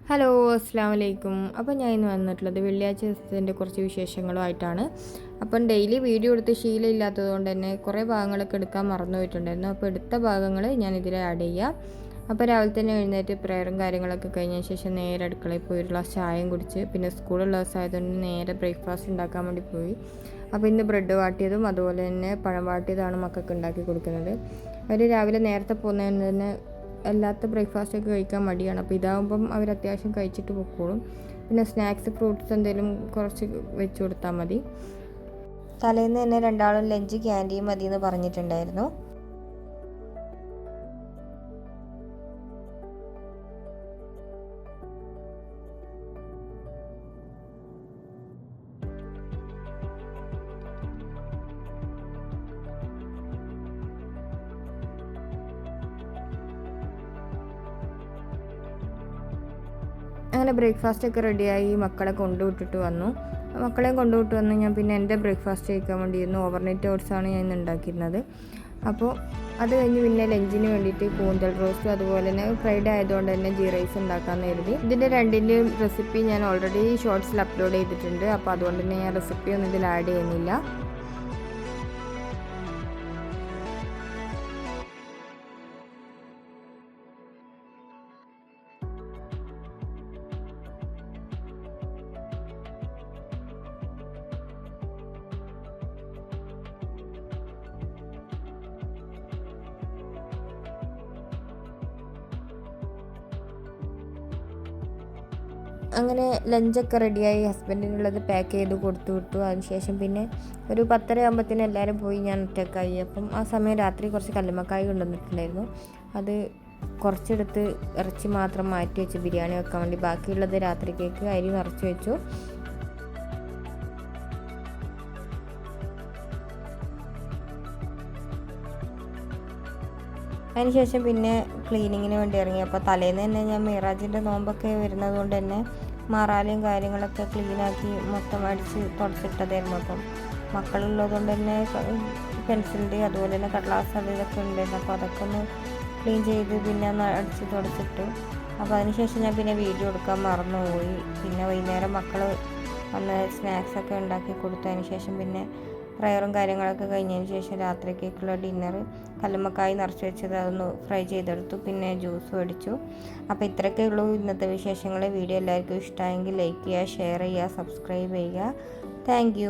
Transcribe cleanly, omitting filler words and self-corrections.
Hello അസ്സാം വലൈക്കും. അപ്പോൾ ഞാൻ ഇന്ന് വന്നിട്ടുള്ളത് വെള്ളിയാഴ്ച ദിവസത്തിൻ്റെ കുറച്ച് വിശേഷങ്ങളുമായിട്ടാണ്. അപ്പം ഡെയിലി വീഡിയോ എടുത്ത് ശീലമില്ലാത്തത് കൊണ്ട് തന്നെ കുറേ ഭാഗങ്ങളൊക്കെ എടുക്കാൻ മറന്നു പോയിട്ടുണ്ടായിരുന്നു. അപ്പോൾ എടുത്ത ഭാഗങ്ങൾ ഞാൻ ഇതിൽ ആഡ് ചെയ്യാം. അപ്പോൾ രാവിലെ തന്നെ എഴുന്നേറ്റ് പ്രയറും കാര്യങ്ങളൊക്കെ കഴിഞ്ഞ ശേഷം നേരെ അടുക്കളയിൽ പോയി ഒരു ഗ്ലാസ് ചായയും കുടിച്ച് പിന്നെ സ്കൂളുള്ള ദിവസമായതുകൊണ്ട് നേരെ ബ്രേക്ക്ഫാസ്റ്റ് ഉണ്ടാക്കാൻ വേണ്ടി പോയി. അപ്പോൾ ഇന്ന് ബ്രെഡ് വാട്ടിയതും അതുപോലെ തന്നെ പഴം വാട്ടിയതാണ് മക്കൾക്ക് ഉണ്ടാക്കി കൊടുക്കുന്നത്. അവർ രാവിലെ നേരത്തെ പോകുന്നതിന് തന്നെ അല്ലാത്ത ബ്രേക്ക്ഫാസ്റ്റൊക്കെ കഴിക്കാൻ മടിയാണ്. അപ്പോൾ ഇതാകുമ്പം അവർ അത്യാവശ്യം കഴിച്ചിട്ട് പൊക്കോളും. പിന്നെ സ്നാക്സ് ഫ്രൂട്ട്സ് എന്തെങ്കിലും കുറച്ച് വെച്ച് കൊടുത്താൽ മതി. തലേന്ന് തന്നെ രണ്ടാളും ലഞ്ച് ക്യാൻറ്റീൻ മതി എന്ന് പറഞ്ഞിട്ടുണ്ടായിരുന്നു. അങ്ങനെ ബ്രേക്ക്ഫാസ്റ്റൊക്കെ റെഡിയായി മക്കളെ കൊണ്ടുവിട്ടിട്ട് വന്നു. ഞാൻ പിന്നെ എൻ്റെ ബ്രേക്ക്ഫാസ്റ്റ് കഴിക്കാൻ വേണ്ടിയിരുന്നു. ഓവർനൈറ്റ് ഓട്സാണ് ഞാൻ ഇന്ന് ഉണ്ടാക്കിയിരുന്നത്. അപ്പോൾ അത് കഴിഞ്ഞ് പിന്നെ ലഞ്ചിന് വേണ്ടിയിട്ട് കൂന്തൽ റോസ്റ്റും അതുപോലെ തന്നെ ഫ്രൈഡ് ആയതുകൊണ്ട് തന്നെ ഗീ റൈസ് ഉണ്ടാക്കാമെന്ന് കരുതി. ഇതിൻ്റെ രണ്ടിൻ്റെയും റെസിപ്പി ഞാൻ ഓൾറെഡി ഷോർട്സിൽ അപ്ലോഡ് ചെയ്തിട്ടുണ്ട്. അപ്പോൾ അതുകൊണ്ട് തന്നെ ഞാൻ റെസിപ്പി ഒന്നും ഇതിൽ ആഡ് ചെയ്യുന്നില്ല. അങ്ങനെ ലഞ്ചൊക്കെ റെഡിയായി ഹസ്ബൻഡിനുള്ളത് പാക്ക് ചെയ്ത് കൊടുത്തു വിട്ടു. അതിനുശേഷം പിന്നെ ഒരു 10:30 ആകുമ്പോഴത്തേനും എല്ലാവരും പോയി, ഞാൻ ഒറ്റക്കായി. അപ്പം ആ സമയം രാത്രി കുറച്ച് കല്ലുമ്മക്കായ് കൊണ്ടുവന്നിട്ടുണ്ടായിരുന്നു. അത് കുറച്ചെടുത്ത് ഇറച്ചി മാത്രം മാറ്റി വെച്ച് ബിരിയാണി വെക്കാൻ വേണ്ടി, ബാക്കിയുള്ളത് രാത്രിക്കേക്ക് അരി നിറച്ച് വെച്ചു. അതിനുശേഷം പിന്നെ ക്ലീനിങ്ങിന് വേണ്ടി ഇറങ്ങി. അപ്പോൾ തലേന്ന് തന്നെ ഞാൻ മിറാജിൻ്റെ നോമ്പൊക്കെ വരുന്നത് കൊണ്ട് തന്നെ മാറാലയും കാര്യങ്ങളൊക്കെ ക്ലീനാക്കി മൊത്തം അടിച്ച് തുടച്ചിട്ടതായിരുന്നു. അപ്പം മക്കളുള്ളത് കൊണ്ട് തന്നെ പെൻസിലിൻ്റെ അതുപോലെ തന്നെ കടലാസ് ഇതൊക്കെ ഉണ്ടായിരുന്നു. അപ്പോൾ അതൊക്കെ ഒന്ന് ക്ലീൻ ചെയ്ത് പിന്നെ ഒന്ന് അടിച്ച് തുടച്ചിട്ടു. അപ്പോൾ അതിനുശേഷം ഞാൻ പിന്നെ വീഡിയോ എടുക്കാൻ മറന്നുപോയി. പിന്നെ വൈകുന്നേരം മക്കൾ വന്ന് സ്നാക്സൊക്കെ ഉണ്ടാക്കി കൊടുത്തതിന് ശേഷം പിന്നെ പ്രയറും കാര്യങ്ങളൊക്കെ കഴിഞ്ഞതിന് ശേഷം രാത്രിക്കേക്കുള്ള ഡിന്നർ കല്ലുമ്മക്കായ് നിറച്ച് വെച്ചത് അതൊന്ന് ഫ്രൈ ചെയ്തെടുത്തു. പിന്നെ ജ്യൂസും അടിച്ചു. അപ്പോൾ ഇത്രയൊക്കെ ഉള്ളൂ ഇന്നത്തെ വിശേഷങ്ങൾ. വീഡിയോ എല്ലാവർക്കും ഇഷ്ടമായെങ്കിൽ ലൈക്ക് ചെയ്യുക, ഷെയർ ചെയ്യുക, സബ്സ്ക്രൈബ് ചെയ്യുക. താങ്ക്